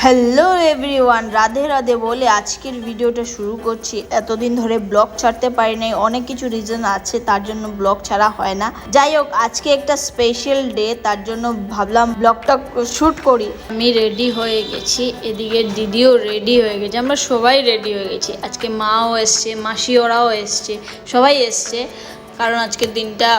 Hello everyone, Radhe Radhe বলে আজকের ভিডিওটা শুরু করছি। এতদিন ধরে ব্লগ ছাড়তে পারি নাই, অনেক কিছু রিজন আছে তার জন্য ব্লগ ছাড়া হয় না। যাই হোক, আজকে একটা স্পেশাল ডে, তার জন্য ভাবলাম ব্লগটা শ্যুট করি। আমি রেডি হয়ে গেছি, এদিকে দিদিও রেডি হয়ে গেছে, আমরা সবাই রেডি হয়ে গেছি। আজকে মাও এসছে, মাসি ওরাও এসছে, সবাই এসছে, কারণ আজকের দিনটা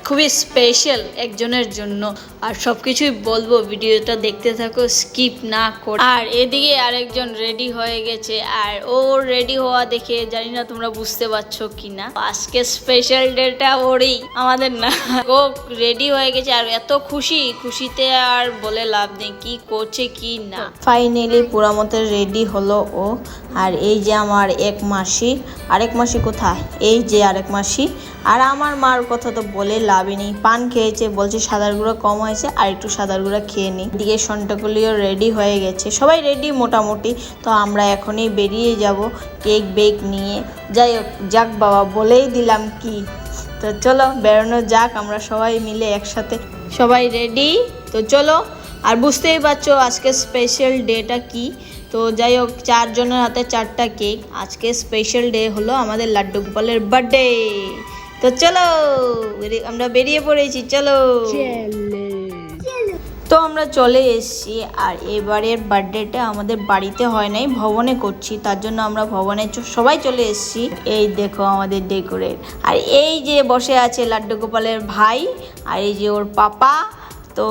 খুবই স্পেশাল একজনের জন্য। আর সব কিছুই বলবো, ভিডিওটা দেখতে থাকো স্কিপ না করে। আর এদিকে আরেকজন রেডি হয়ে গেছে, আর ওর রেডি হওয়া দেখে জানি না তোমরা বুঝতে পারছো কি না, আজকে স্পেশাল ডেটা ওরই, আমাদের না। ও রেডি হয়ে গেছে আর এত খুশিতে আর বলে লাভ নেই কি করছে কি না। ফাইনালি পুরা মতো রেডি হলো ও। আর এই যে আমার এক মাসি, আরেক মাসি কোথায়, এই যে আরেক মাসি। আর আমার মার কথা তো বলে লাভই নেই, পান খেয়েছে, বলছে সাদার গুঁড়ো কম হয়েছে, আর একটু সাদার গুঁড়ো খেয়ে নিই। দিকে সন্টাগুলিও রেডি হয়ে গেছে, সবাই রেডি মোটামুটি। তো আমরা এখনই বেরিয়ে যাব কেক বেক নিয়ে। যাই হোক, যাক বাবা, বলেই দিলাম কি। তো চলো বেরোনো যাক, আমরা সবাই মিলে একসাথে। সবাই রেডি তো চলো। আর বুঝতেই পারছো আজকে স্পেশাল ডেটা কি। তো যাই হোক, 4 জনের হাতে 4টা কেক। আজকে স্পেশাল ডে হলো আমাদের লাড্ডু গোপালের বার্থডে। তো চলো আমরা বেরিয়ে পড়েছি, চলো। তো আমরা চলে এসেছি। আর এবারের বার্থডেটা আমাদের বাড়িতে হয় নাই, ভবনে করছি, তার জন্য আমরা ভবনে সবাই চলে এসেছি। এই দেখো আমাদের ডেকোরেট। আর এই যে বসে আছে লাড্ডু গোপালের ভাই, আর এই যে ওর পাপা। তো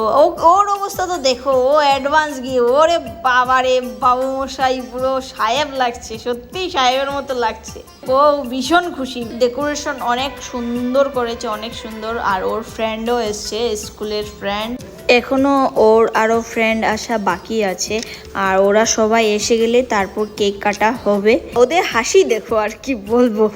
ওর অবস্থা তো দেখো, ও অ্যাডভান্স গিয়ে, ওরে বাবারে বাবু মশাই, পুরো সাহেব লাগছে, সত্যি সাহেবের মতো লাগছে। ও ভীষণ খুশি, ডেকোরেশন অনেক সুন্দর করেছে, অনেক সুন্দর। আর ওর ফ্রেন্ডও এসছে, স্কুলের ফ্রেন্ড। এখনো ওর আরও ফ্রেন্ড আসা বাকি আছে, আর ওরা সবাই এসে গেলে তারপর কেক কাটা হবে। ওদের হাসি দেখো, আর কি বলবো।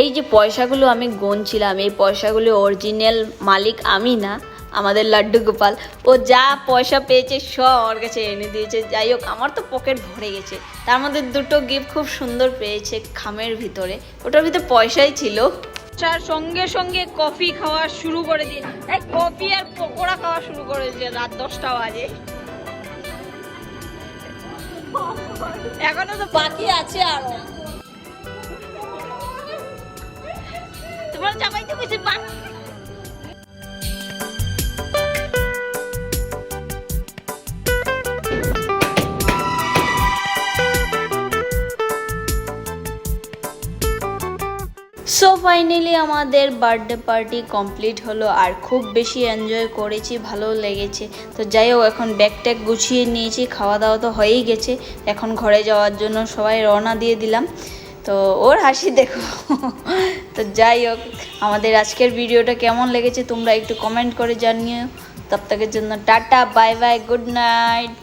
এই যে পয়সাগুলো আমি গুনছিলাম, এই পয়সাগুলো অরিজিনাল মালিক আমি না, আমাদের লাড্ডু গোপাল। ও যা পয়সা পেয়েছে সব ওর কাছে এনে দিয়েছে। যাই হোক, আমার তো পকেট ভরে গেছে। তার মধ্যে 2টো গিফট খুব সুন্দর পেয়েছে খামের ভিতরে, ওটার ভিতরে পয়সাই ছিল। তার সঙ্গে সঙ্গে কফি খাওয়া শুরু করে দিয়ে, কফি আর পকোড়া খাওয়া শুরু করে দিয়ে রাত 10টা বাজে। এখনো তো বাকি আছে আরো। তোমার চাপাইতে কইছে বাক। সো ফাইনালি আমাদের বার্থডে পার্টি কমপ্লিট হলো, আর খুব বেশি এনজয় করেছি, ভালো লেগেছে। তো যাই হোক, এখন ব্যাগ ট্যাগ গুছিয়ে নিয়েছি, খাওয়া দাওয়া তো হয়েই গেছে, এখন ঘরে যাওয়ার জন্য সবাই রওনা দিয়ে দিলাম। তো ওর হাসি দেখো। তো যাই হোক, আমাদের আজকের ভিডিওটা কেমন লেগেছে তোমরা একটু কমেন্ট করে জানিও। তব তকের জন্য tata, bye bye, good night.